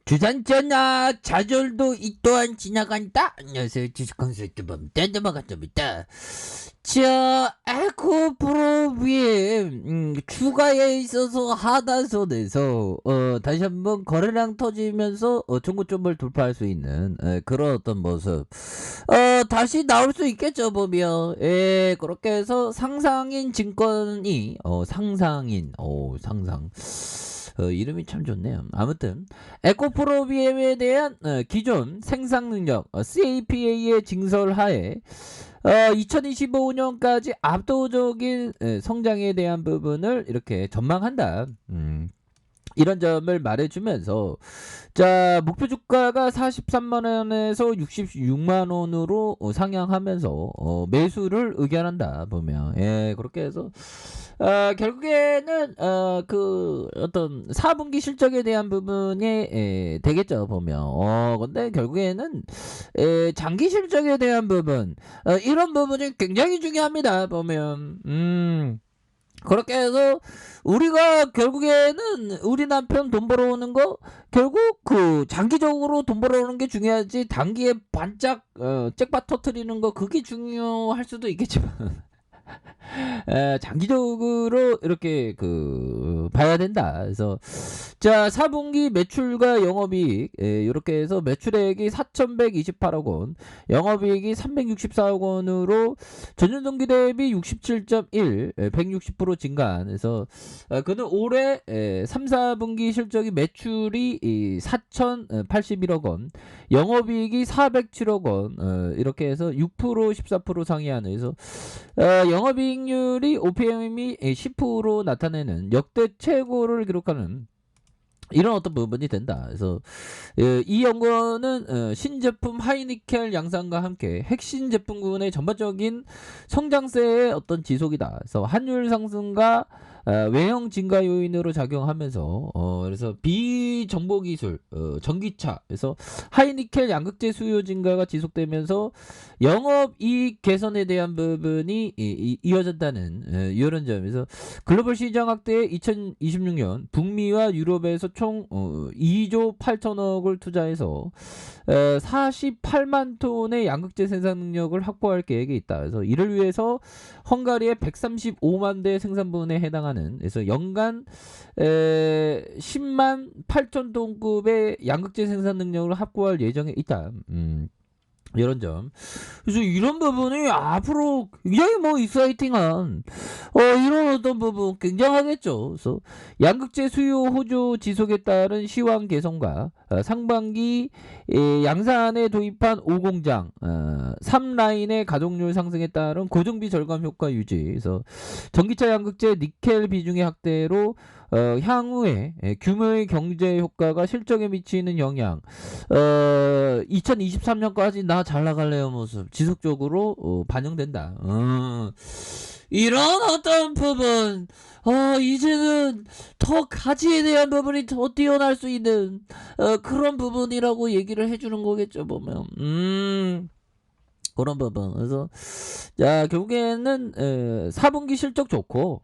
주산전화 좌절도 이 또한 지나간다. 안녕하세요, 주식 컨설트 범단더마가입니다. 자, 에코프로비엠 추가에 있어서 하단선에서 다시 한번 거래량 터지면서 중고점을 돌파할 수 있는 그런 어떤 모습 다시 나올 수 있겠죠 보면. 그렇게 해서 상상인 증권이 상상인 상상 이름이 참 좋네요. 아무튼 에코프로비엠에 대한 기존 생산 능력 CAPA의 증설하에 2025년까지 압도적인 성장에 대한 부분을 이렇게 전망한다. 이런 점을 말해주면서 자, 목표 주가가 43만원에서 66만원으로 상향하면서 매수를 의견한다 보면. 그렇게 해서 결국에는 그 어떤 4분기 실적에 대한 부분이 되겠죠 보면. 근데 결국에는 장기 실적에 대한 부분 이런 부분이 굉장히 중요합니다 보면. 그렇게 해서 우리가 결국에는 우리 남편 돈 벌어오는 거 결국 그 장기적으로 돈 벌어오는 게 중요하지 단기에 반짝 잭팟 터트리는 거 그게 중요할 수도 있겠지만 장기적으로 이렇게 그 봐야 된다. 그래서 자, 4분기 매출과 영업이익 이렇게 해서 매출액이 4,128억 원, 영업이익이 364억 원으로 전년 동기 대비 67.1, 160% 증가한. 그래서 그는 올해 3, 4분기 실적이 매출이 4,081억 원, 영업이익이 407억 원 이렇게 해서 6%, 14% 상회하는. 그래서 영업이익률이 OPM이 10% 나타내는 역대 최고를 기록하는 이런 어떤 부분이 된다. 그래서 이 연구원은 신제품 하이니켈 양산과 함께 핵심 제품군의 전반적인 성장세의 어떤 지속이다. 그래서 환율 상승과 외형 증가 요인으로 작용하면서 그래서 비정보기술 전기차 그래서 하이니켈 양극재 수요 증가가 지속되면서 영업이익 개선에 대한 부분이 이어졌다는 이런 점에서 글로벌 시장 확대에 2026년 북미와 유럽에서 총 2조 8천억을 투자해서 48만 톤의 양극재 생산 능력을 확보할 계획이 있다. 그래서 이를 위해서 헝가리의 135만 대 생산분에 해당하는 그래서 연간 10만 8천 톤급의 양극재 생산 능력을 확보할 예정에 있다. 이런 점. 그래서 이런 부분이 앞으로 굉장히 뭐 익사이팅한 이런 어떤 부분 굉장하겠죠. 그래서 양극재 수요 호조 지속에 따른 시황 개선과 상반기 양산에 도입한 5공장 3라인의 가동률 상승에 따른 고정비 절감 효과 유지. 그래서 전기차 양극재 니켈 비중의 확대로 향후에 규모의 경제 효과가 실적에 미치는 영향 2023년까지 나 잘 나갈래요 모습 지속적으로 반영된다. 이런 어떤 부분 이제는 더 가치에 대한 부분이 더 뛰어날 수 있는 그런 부분이라고 얘기를 해주는 거겠죠 보면. 그런 부분. 그래서 자, 결국에는 4분기 실적 좋고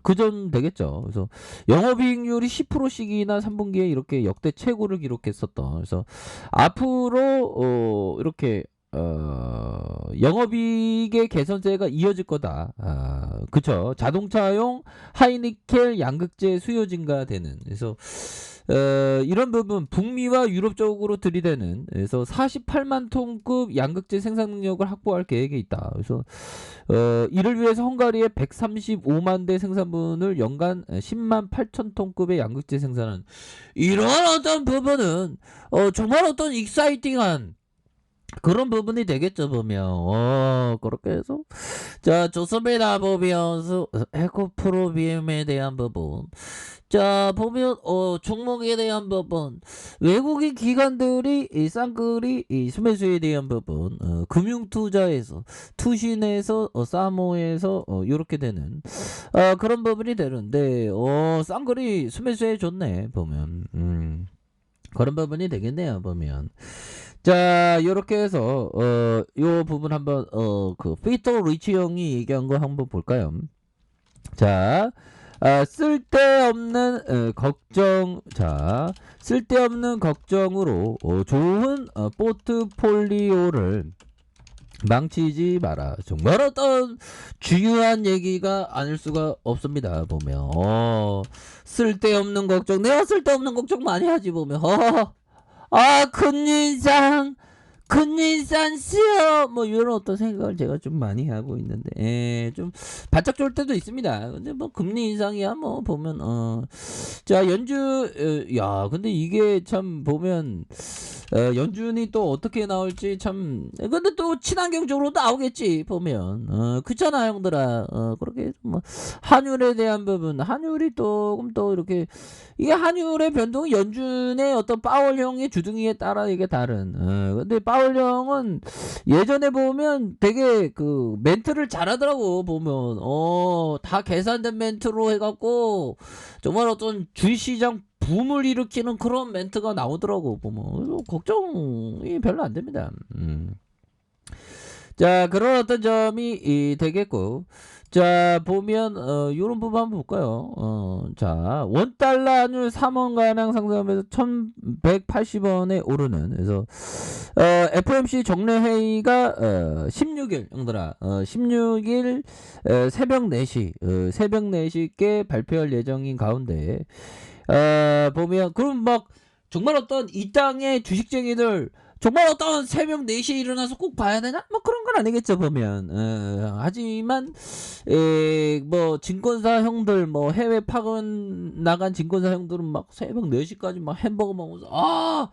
그전 되겠죠. 그래서 영업이익률이 10%씩이나 3분기에 이렇게 역대 최고를 기록했었던. 그래서 앞으로 이렇게 영업이익의 개선세가 이어질 거다. 그쵸. 자동차용 하이니켈 양극재 수요 증가되는. 그래서 이런 부분 북미와 유럽 쪽으로 들이대는 그래서 48만 톤급 양극재 생산 능력을 확보할 계획이 있다. 그래서 이를 위해서 헝가리의 135만 대 생산분을 연간 10만 8천 톤급의 양극재 생산한 이런 어떤 부분은 정말 어떤 익사이팅한 그런 부분이 되겠죠 보면. 그렇게 해서 자, 좋습니다 보면서 에코프로비엠에 대한 부분 자 보면 종목에 대한 부분 외국인 기관들이 이 쌍끌이 이 수매수에 대한 부분 금융투자에서 투신에서 사모에서 이렇게 되는 그런 부분이 되는데 쌍끌이 수매수에 좋네 보면. 그런 부분이 되겠네요 보면. 자, 요렇게 해서 요 부분 한번 그 피터 리치 형이 얘기한 거 한번 볼까요? 자, 쓸데없는 걱정, 자, 쓸데없는 걱정으로 좋은 포트폴리오를 망치지 마라. 정말 어떤 중요한 얘기가 아닐 수가 없습니다. 보면 쓸데없는 걱정, 내가 쓸데없는 걱정 많이 하지 보면 큰인산 씨요 뭐 이런 어떤 생각을 제가 좀 많이 하고 있는데 좀 바짝 졸 때도 있습니다. 근데 뭐 금리 인상이야 뭐 보면 자 연준 야 근데 이게 참 보면 연준이 또 어떻게 나올지 참 근데 또 친환경적으로 나오겠지 보면 그렇잖아 형들아 그렇게 뭐 환율에 대한 부분 환율이 조금 또 이렇게 이게 환율의 변동이 연준의 어떤 파월 형의 주둥이에 따라 이게 다른 근데 파월 형은 예전에 보면 되게 그 멘트를 잘하더라고 보면 다 계산된 멘트로 해갖고 정말 어떤 주식시장 붐을 일으키는 그런 멘트가 나오더라고 보면 그래서 걱정이 별로 안 됩니다. 자 그런 어떤 점이 되겠고 자 보면 요런 부분 한번 볼까요. 자 원달러 환율 3원가량 상승하면서 1180원에 오르는 그래서 FOMC 정례 회의가 16일 형들아 16일 새벽 4시 새벽 4시께 발표할 예정인 가운데 보면 그럼 막 정말 어떤 이 땅의 주식쟁이들 정말 어떤 새벽 4시에 일어나서 꼭 봐야 되나? 뭐 그런 건 아니겠죠 보면 하지만 뭐 증권사 형들 뭐 해외 파견 나간 증권사 형들은 막 새벽 4시까지 막 햄버거 먹으면서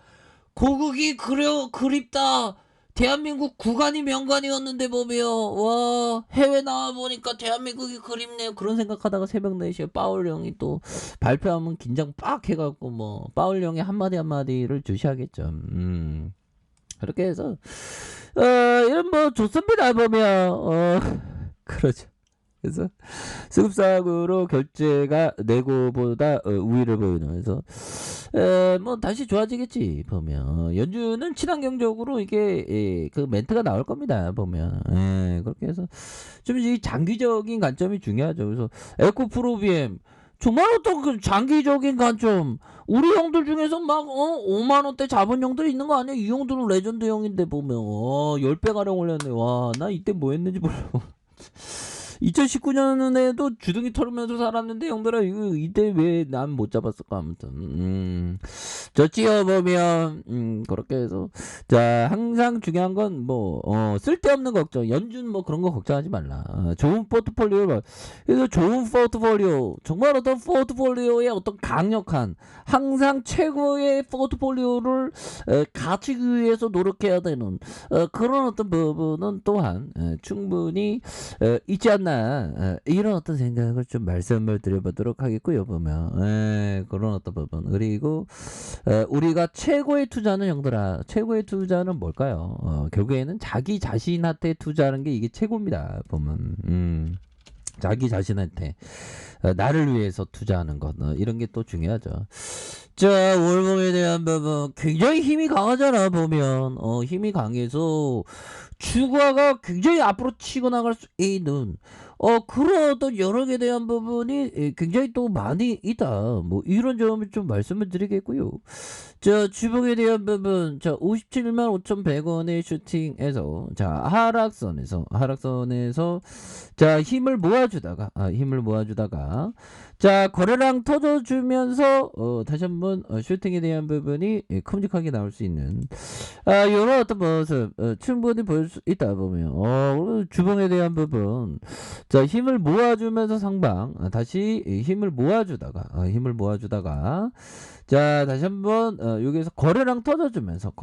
고국이 그립다 대한민국 구간이 명간이었는데 보면 와 해외 나와보니까 대한민국이 그립네요 그런 생각하다가 새벽 4시에 파월 형이 또 발표하면 긴장 빡 해갖고 뭐 파월 형이 한마디를 주시하겠죠. 그렇게 해서 이런 뭐 좋습니다 보면 그러죠. 그래서 수급상으로 결제가 내고보다 우위를 보이는 그래서 뭐 다시 좋아지겠지 보면 연준은 친환경적으로 이게 그 멘트가 나올 겁니다 보면 그렇게 해서 좀 이 장기적인 관점이 중요하죠. 그래서 에코프로비엠 정말 어떤 그 장기적인 관점 우리 형들 중에서 막 5만원대 잡은 형들 있는 거 아니야? 이 형들은 레전드 형인데 보면 10배 가량 올렸네. 와 나 이때 뭐 했는지 모르고 2019년에도 주둥이 털으면서 살았는데 형들아 이때 왜 난 못 잡았을까 아무튼 저 찍어보면 그렇게 해서 자 항상 중요한 건 뭐 쓸데없는 걱정 연준 뭐 그런 거 걱정하지 말라. 좋은 포트폴리오 그래서 좋은 포트폴리오 정말 어떤 포트폴리오의 어떤 강력한 항상 최고의 포트폴리오를 가지기 위해서 노력해야 되는 그런 어떤 부분은 또한 충분히 있지 않나 이런 어떤 생각을 좀 말씀을 드려보도록 하겠고요 보면 그런 어떤 부분 그리고 우리가 최고의 투자는 형들아 최고의 투자는 뭘까요? 결국에는 자기 자신한테 투자하는 게 이게 최고입니다 보면 자기 자신한테 나를 위해서 투자하는 것 이런 게 또 중요하죠. 자 월봉에 대한 부분 굉장히 힘이 강하잖아 보면 힘이 강해서 주가가 굉장히 앞으로 치고 나갈 수 있는 그런 어떤 여력에 대한 부분이 굉장히 또 많이 있다. 뭐 이런 점을 좀 말씀을 드리겠고요. 자 주봉에 대한 부분 자 57만 5,100원의 슈팅에서 자 하락선에서 자 힘을 모아주다가 자 거래량 터져주면서 다시 한번 슈팅에 대한 부분이 큼직하게 나올 수 있는 이런 어떤 모습 충분히 보일 수 있다 보면 주봉에 대한 부분 자 힘을 모아주면서 상방 다시 힘을 모아주다가 자 다시 한번 여기에서 거래량 터져주면서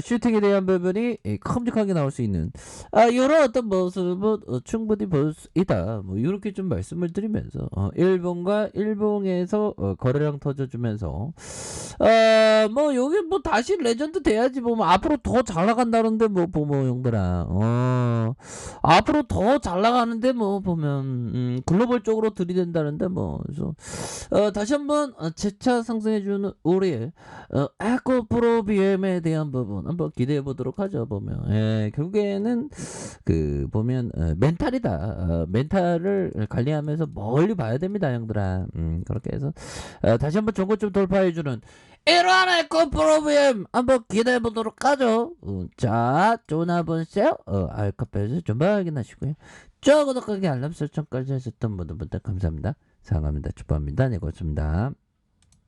슈팅에 대한 부분이 큼직하게 나올 수 있는 이런 어떤 모습은 충분히 볼 수 있다. 뭐 이렇게 좀 말씀을 드리면서 일본과 일봉에서 거래량 터져주면서 뭐 여기 뭐 다시 레전드 돼야지 보면 앞으로 더 잘 나간다는데 뭐 보모 형들아 앞으로 더 잘 나가는데 뭐 보면 글로벌적으로 들이댄다는데 뭐 그래서 다시 한번 재차 상승해주는 우리의 에코 프로 BM에 대한 부분 한번 기대해 보도록 하죠. 보면 결국에는 그 보면 멘탈이다. 멘탈을 관리하면서 멀리 봐야 됩니다, 형들아. 그렇게 해서 다시 한번 전고점 돌파해주는 이러한 에코 프로그램 한번 기대해 보도록 하죠. 자, 좋은 하루 보내세요. 알카페에서 좀 확인하시고요. 저 구독하기 알람 설정까지 하셨던 모든 분들 감사합니다. 사랑합니다. 축복합니다. 네, 고맙습니다.